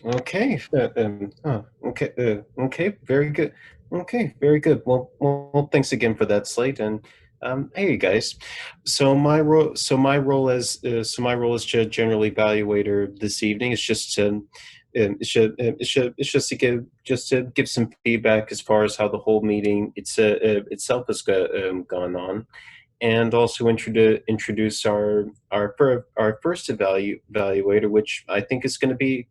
Okay. Okay. Okay. Very good. Okay. Very good. Well, thanks again for that, Slate. And hey, guys. So my role as general evaluator this evening is just to, it's just to give some feedback as far as how the whole meeting itself has gone on, and also introduce our first evaluator, which I think is going to be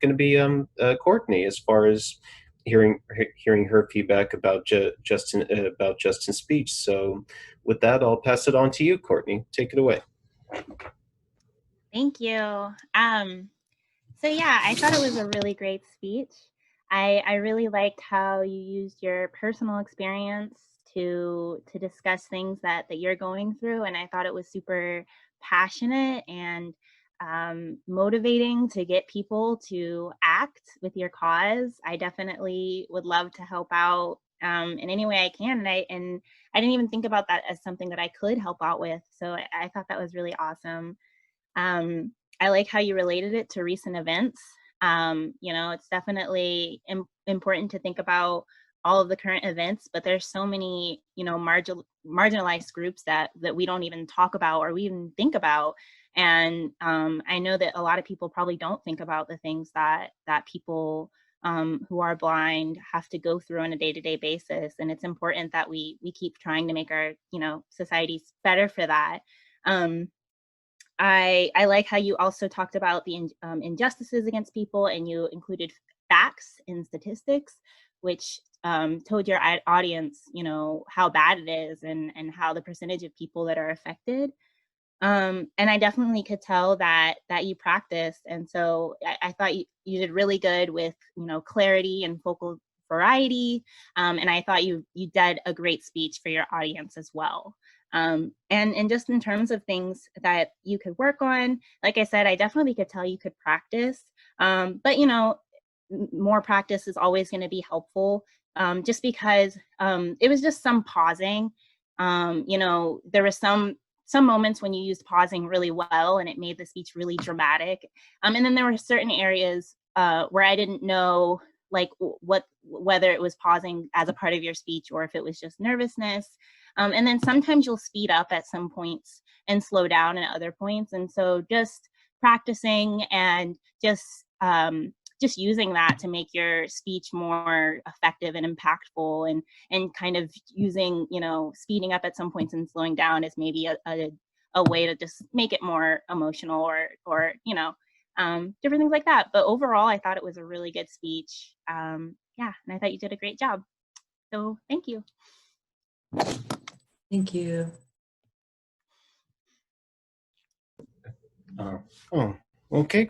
Courtney, as far as hearing her feedback about Justin's speech. So, with that, I'll pass it on to you, Courtney. Take it away. Thank you. So yeah, I thought it was a really great speech. I really liked how you used your personal experience to discuss things that you're going through, and I thought it was super passionate and motivating to get people to act with your cause. I definitely would love to help out in any way I can, and I didn't even think about that as something that I could help out with. So I thought that was really awesome. Um, I like how you related it to recent events. It's definitely important to think about all of the current events, but there's so many, marginalized groups that we don't even talk about or we even think about. And I know that a lot of people probably don't think about the things that people who are blind have to go through on a day-to-day basis. And it's important that we keep trying to make our, societies better for that. Um, I like how you also talked about the injustices against people, and you included facts and statistics, which told your audience, how bad it is and how the percentage of people that are affected. And I definitely could tell that you practiced, and so I thought you did really good with clarity and focal variety, and I thought you did a great speech for your audience as well. And just in terms of things that you could work on, like I said, I definitely could tell you could practice, but more practice is always going to be helpful, just because it was just some pausing. There was some moments when you used pausing really well and it made the speech really dramatic. And then there were certain areas where I didn't know like whether it was pausing as a part of your speech or if it was just nervousness. And then sometimes you'll speed up at some points and slow down at other points. And so just practicing and just using that to make your speech more effective and impactful, and kind of using, speeding up at some points and slowing down is maybe a way to just make it more emotional, or different things like that. But overall, I thought it was a really good speech. Yeah, and I thought you did a great job. So thank you. Thank you. Okay.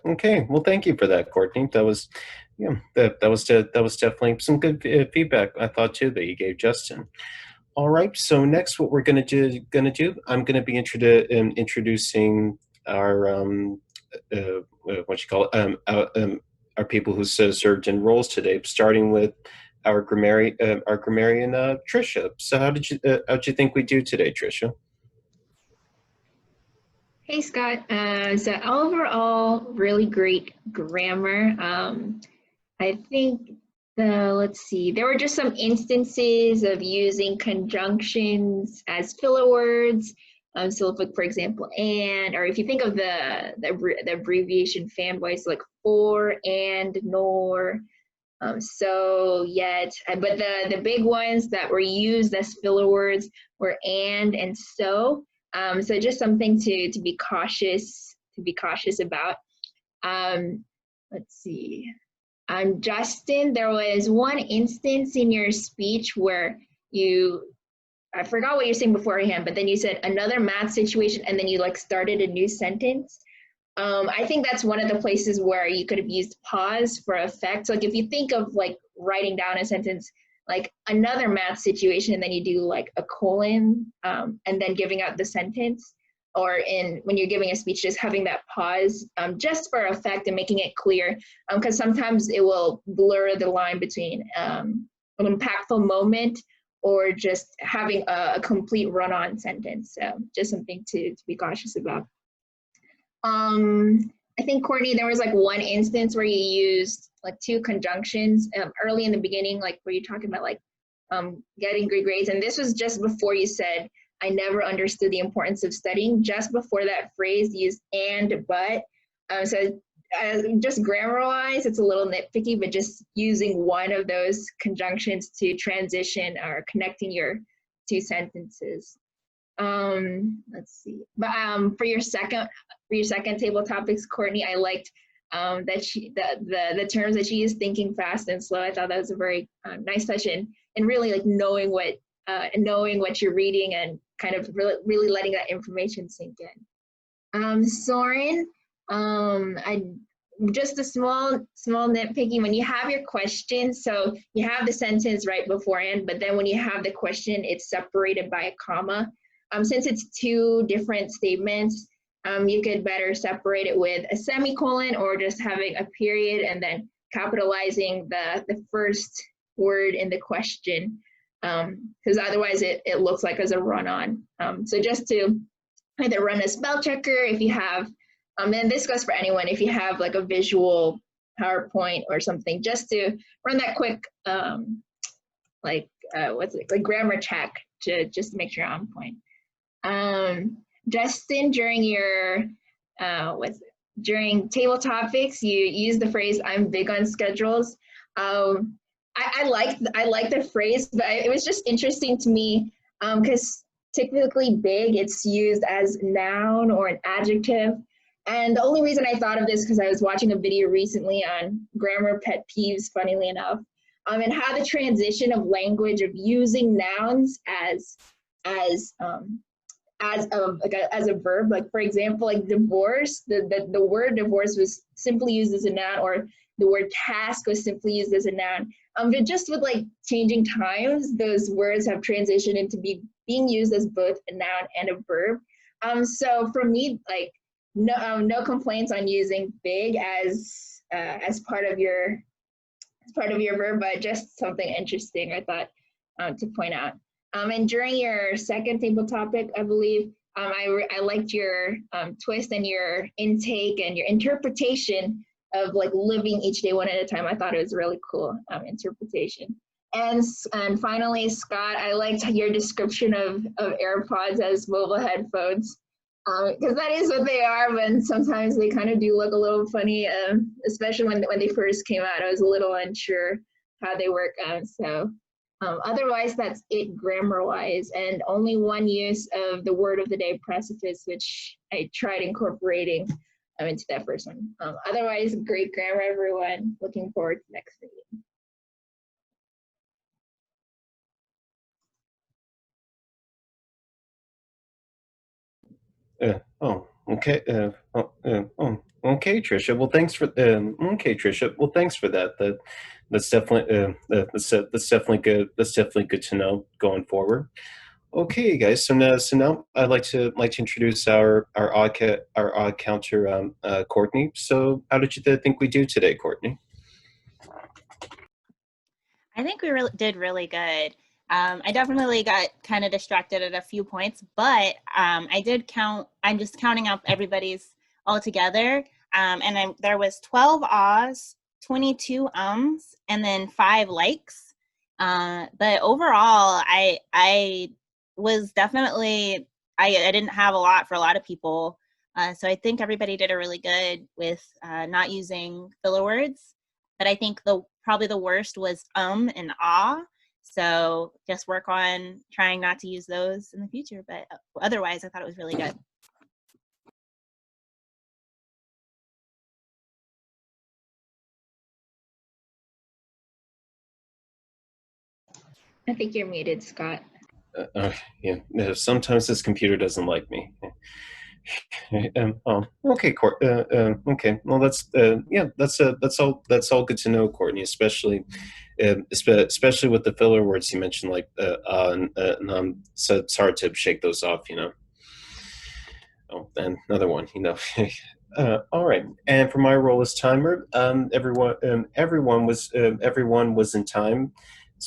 Okay. Well, thank you for that, Courtney. That was, that was definitely some good feedback. I thought too that you gave Justin. All right. So next, what we're gonna do, I'm gonna be introducing our what you call it, our people who served in roles today, starting with our grammarian Tricia. So how'd you think we do today, Tricia? Hey, Scott. So overall, really great grammar. I think let's see, there were just some instances of using conjunctions as filler words. So if, like, for example, and, or if you think of the abbreviation fanboys, like for, and, nor, so, yet, but the big ones that were used as filler words were and so. So just something to be cautious about. Let's see. Justin, there was one instance in your speech where I forgot what you're saying beforehand, but then you said another math situation, and then you like started a new sentence. I think that's one of the places where you could have used pause for effect. So like if you think of like writing down a sentence, like another math situation, and then you do like a colon, and then giving out the sentence, or when you're giving a speech, just having that pause, just for effect and making it clear, because sometimes it will blur the line between an impactful moment or just having a complete run-on sentence. So just something to be cautious about. I think, Courtney, there was like one instance where you used like two conjunctions early in the beginning, like where you're talking about like getting good grades. And this was just before you said, I never understood the importance of studying. Just before that phrase, used and, but. So just grammar-wise, it's a little nitpicky, but just using one of those conjunctions to transition or connecting your two sentences. Let's see. But for your second table topics, Courtney, I liked that the terms that she used, thinking fast and slow. I thought that was a very nice session, and really like knowing what you're reading and kind of really letting that information sink in. Sourin, just a small nitpicking when you have your question. So you have the sentence right beforehand, but then when you have the question, it's separated by a comma. Since it's two different statements, you could better separate it with a semicolon or just having a period and then capitalizing the first word in the question, because otherwise it looks like as a run-on. So just to either run a spell checker if you have, and this goes for anyone, if you have like a visual PowerPoint or something, just to run that quick, like grammar check to just make sure you're on point. Justin, during your during table topics, you use the phrase "I'm big on schedules." I like the phrase, but it was just interesting to me because typically "big" it's used as noun or an adjective. And the only reason I thought of this because I was watching a video recently on grammar pet peeves, funnily enough, and how the transition of language of using nouns as a verb, like for example, like divorce, the word divorce was simply used as a noun, or the word task was simply used as a noun. But just with like changing times, those words have transitioned into being used as both a noun and a verb. So for me, like no complaints on using big as part of your verb, but just something interesting I thought to point out. And during your second table topic, I believe, I liked your twist and your intake and your interpretation of like living each day one at a time. I thought it was really cool interpretation. And finally, Scott, I liked your description of AirPods as mobile headphones, because that is what they are, but sometimes they kind of do look a little funny, especially when they first came out. I was a little unsure how they work out. So otherwise, that's it grammar-wise, and only one use of the word of the day precipice, which I tried incorporating into that first one. Otherwise, great grammar, everyone. Looking forward to next meeting. Okay. Okay, Tricia. Well, thanks for okay, Tricia. Well, thanks for that. That's definitely that's definitely good. That's definitely good to know going forward. Okay, guys. So now I'd like to introduce our odd counter, Courtney. So how did you think we do today, Courtney? I think we did really good. I definitely got kind of distracted at a few points, but I did count. I'm just counting up everybody's all together, and there was 12 ahs, 22 ums, and then 5 likes. But overall, I was definitely I didn't have a lot for a lot of people, so I think everybody did a really good with not using filler words. But I think probably the worst was and ah. So just work on trying not to use those in the future. But otherwise, I thought it was really good. I think you're muted, Scott. Yeah. Sometimes this computer doesn't like me. Okay, okay. Well, that's all good to know, Courtney. Especially with the filler words you mentioned, like so it's hard to shake those off, you know. Oh, and another one, you know. All right, and for my role as timer, everyone was in time,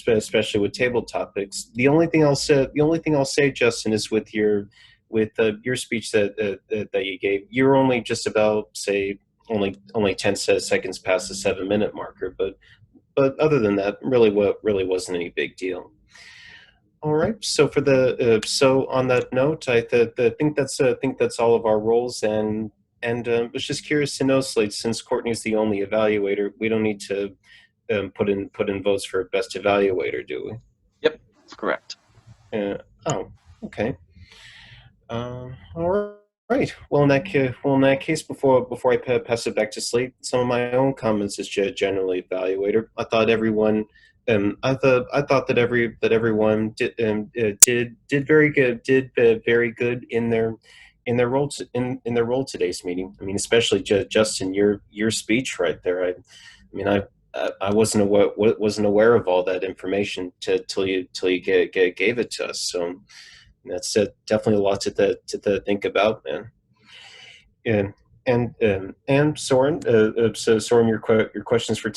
especially with table topics. The only thing I'll say, Justin, is with your speech that you gave, you're only just about say only 10 seconds past the 7-minute marker, but other than that, really wasn't any big deal. All right. So for the so on that note, I think that's all of our roles, and was just curious to know, Slate, since Courtney's the only evaluator, we don't need to put in votes for best evaluator, do we? Yep, that's correct. Oh, okay. All right. Well, in that case, before I pass it back to Slate, some of my own comments as generally evaluator. I thought everyone, I thought that everyone did very good, very good in their role in their role today's meeting. I mean, especially Justin, your speech right there. I mean, I wasn't aware of all that information till you gave it to us. So that's definitely a lot to think about, man. And Sourin, so Sourin, your questions for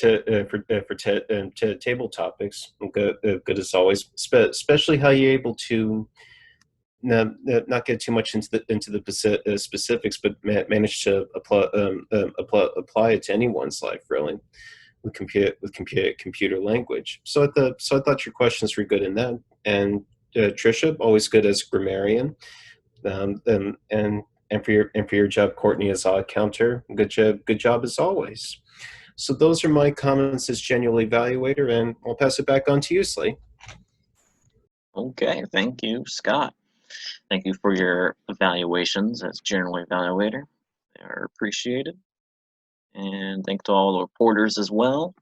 table topics, good as always. Especially how you're able to not get too much into the specifics, but manage to apply it to anyone's life, really, with computer language. So I thought your questions were good in that. And Tricia, always good as grammarian. And for your job, Courtney, as odd counter, good job as always. So those are my comments as general evaluator, and I'll pass it back on to you, Slate. Okay, thank you, Scott. Thank you for your evaluations as general evaluator. They are appreciated. And thank to all the reporters as well.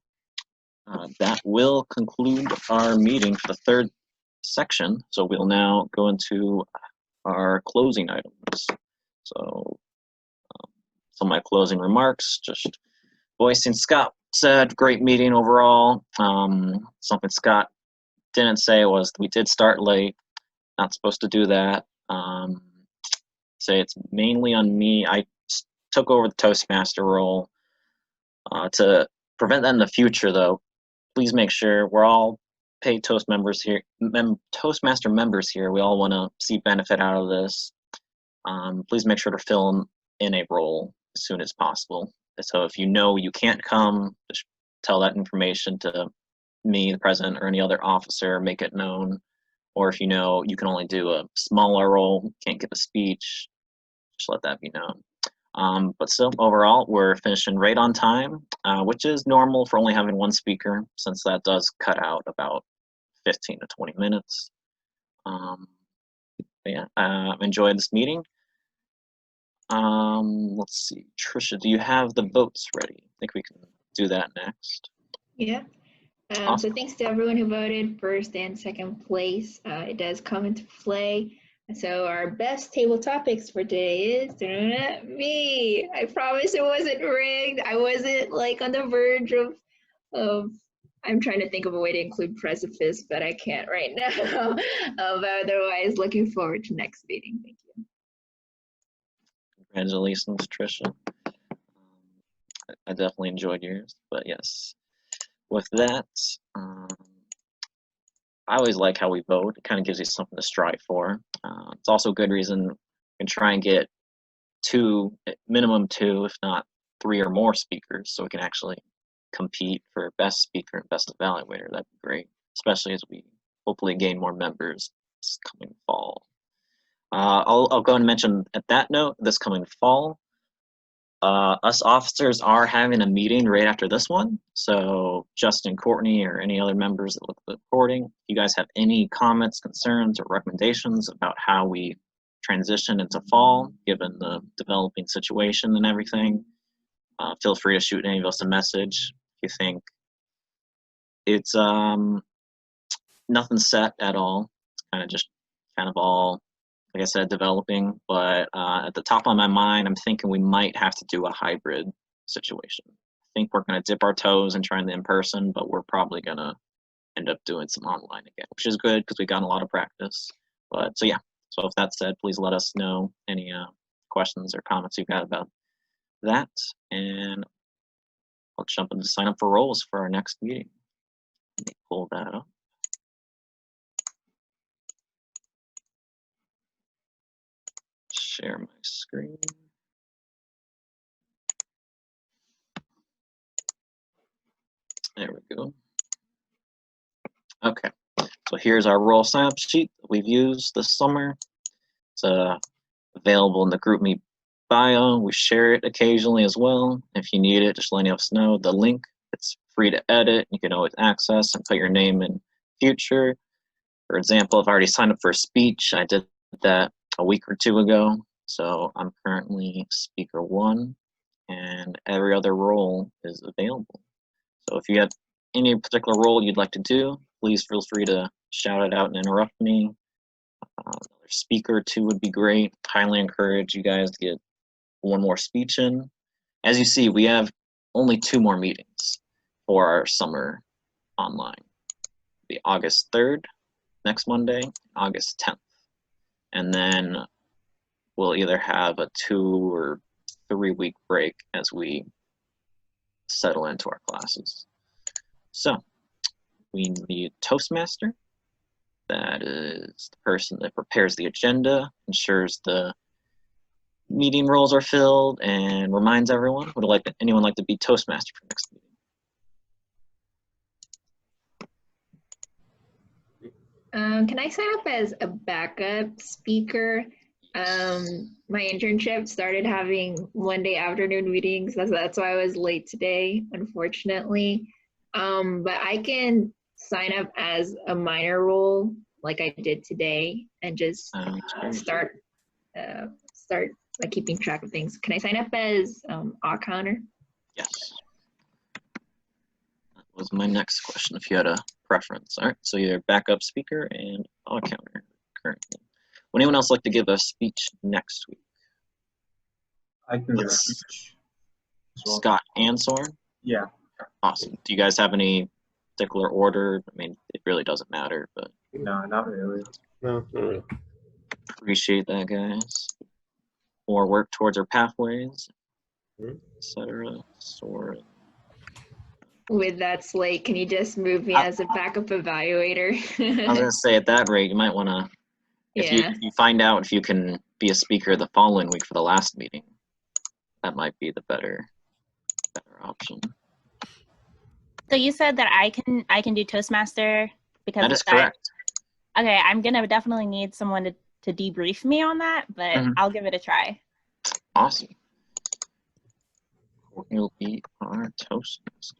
That will conclude our meeting for the third section. So we'll now go into our closing items. So some of my closing remarks, just voicing Scott said, great meeting overall. Something Scott didn't say was we did start late. Not supposed to do that. Say it's mainly on me. I took over the Toastmaster role. To prevent that in the future, though, please make sure we're all paid Toast members here, Toastmaster members here. We all want to see benefit out of this. Please make sure to fill in a role as soon as possible. So if you know you can't come, just tell that information to me, the president, or any other officer, make it known. Or if you know you can only do a smaller role, can't give a speech, just let that be known. But still, overall, we're finishing right on time, which is normal for only having one speaker, since that does cut out about 15 to 20 minutes. Yeah, enjoyed this meeting. Let's see, Tricia, do you have the votes ready? I think we can do that next. Yeah. Awesome. So thanks to everyone who voted first and second place. It does come into play. So our best table topics for today is me. I promise it wasn't rigged. I wasn't like on the verge of I'm trying to think of a way to include precipice, but I can't right now. But otherwise, looking forward to next meeting. Thank you. Congratulations, Tricia. I definitely enjoyed yours, but yes. With that, I always like how we vote. It kind of gives you something to strive for. It's also a good reason we can try and get minimum two, if not three or more speakers, so we can actually compete for best speaker and best evaluator. That'd be great, especially as we hopefully gain more members this coming fall. I'll go and mention at that note, this coming fall, us officers are having a meeting right after this one. So Justin, Courtney, or any other members that look at the recording, if you guys have any comments, concerns, or recommendations about how we transition into fall, given the developing situation and everything, feel free to shoot any of us a message. If you think it's nothing set at all, it's kind of all, like I said, developing, but at the top of my mind, I'm thinking we might have to do a hybrid situation. I think we're going to dip our toes and try the in-person, but we're probably going to end up doing some online again, which is good because we got a lot of practice. But so yeah, so if that said, please let us know any questions or comments you've got about that, and I'll jump into sign up for roles for our next meeting. Let me pull that up. Share my screen. There we go. Okay, so here's our role sign-up sheet that we've used this summer. It's available in the GroupMe bio. We share it occasionally as well. If you need it, just letting us know. The link, it's free to edit. You can always access and put your name in future. For example, if I already signed up for a speech, I did that a week or two ago. So I'm currently speaker 1, and every other role is available. So if you have any particular role you'd like to do, please feel free to shout it out and interrupt me. Another speaker or 2 would be great. Highly encourage you guys to get one more speech in. As you see, we have only 2 more meetings for our summer online. The August 3rd, next Monday, August 10th. And then we'll either have a 2 or 3 week break as we settle into our classes. So we need Toastmaster. That is the person that prepares the agenda, ensures the meeting roles are filled, and reminds everyone. Would anyone like to be Toastmaster for next meeting? Can I sign up as a backup speaker? My internship started having Monday afternoon meetings. That's why I was late today, unfortunately. But I can sign up as a minor role like I did today and just start like keeping track of things. Can I sign up as odd counter? Yes. That was my next question, if you had a preference. All right, so you're backup speaker and odd counter currently. Would anyone else like to give a speech next week? I can give a speech. Well. Scott and Sourin? Yeah. Awesome. Do you guys have any particular order? I mean, it really doesn't matter, but. No, not really. No, not really. Appreciate that, guys. More work towards our pathways, etc. Sourin. With that, Slate, can you just move me as a backup evaluator? I was gonna say, at that rate, you might want to. If you find out if you can be a speaker the following week for the last meeting, that might be the better option. So you said that I can do Toastmaster because that is correct. Okay, I'm gonna definitely need someone to debrief me on that, but I'll give it a try. Awesome. You'll be our Toastmaster.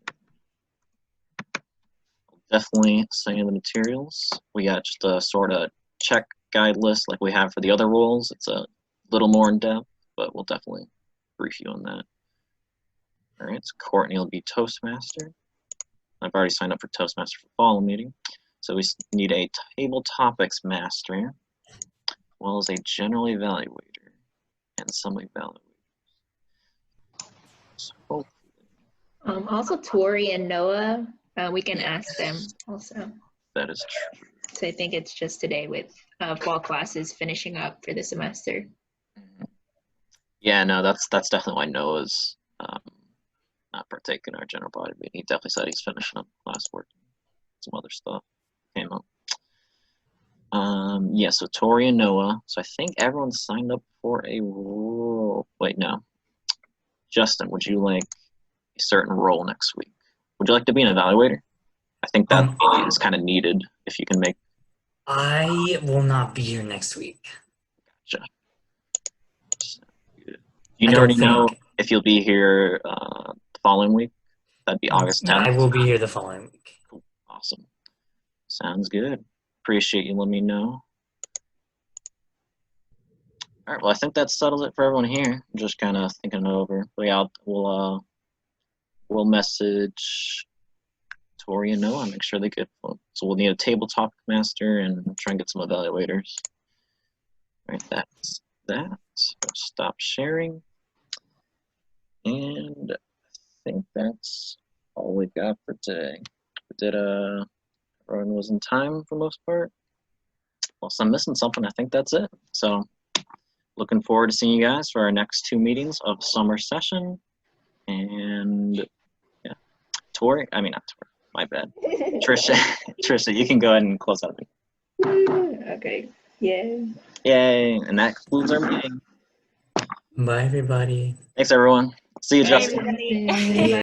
Definitely send you the materials. We got just a sort of check guide list like we have for the other roles. It's a little more in depth, but we'll definitely brief you on that. All right, so Courtney will be Toastmaster. I've already signed up for Toastmaster for the fall meeting. So we need a table topics master, as well as a general evaluator and some evaluators. So hopefully. Also, Tori and Noah, we can ask them also. That is true. So I think it's just today with fall classes finishing up for the semester. Yeah, no, that's definitely why Noah's not partaking in our general body meeting. He definitely said he's finishing up classwork. Some other stuff came up. Yeah, so Tori and Noah. So I think everyone signed up for a role. Wait, no. Justin, would you like a certain role next week? Would you like to be an evaluator? I think that is kind of needed if you can make. I will not be here next week. Gotcha. You already know if you'll be here the following week? That'd be August 10th. I will be here the following week. Cool. Awesome. Sounds good. Appreciate you letting me know. All right, well, I think that settles it for everyone here. I'm just kind of thinking it over. But yeah, we'll message Tori and Noah, make sure they get one. So we'll need a tabletop master and try and get some evaluators. All right, that's that. Stop sharing. And I think that's all we got for today. Everyone was in time for the most part. Unless I'm missing something, I think that's it. So looking forward to seeing you guys for our next 2 meetings of summer session. And yeah, not Tori, my bad. Tricia, you can go ahead and close out. Okay, yay. Yay, and that concludes our meeting. Bye, everybody. Thanks, everyone. See you, Bye, Justin. everybody.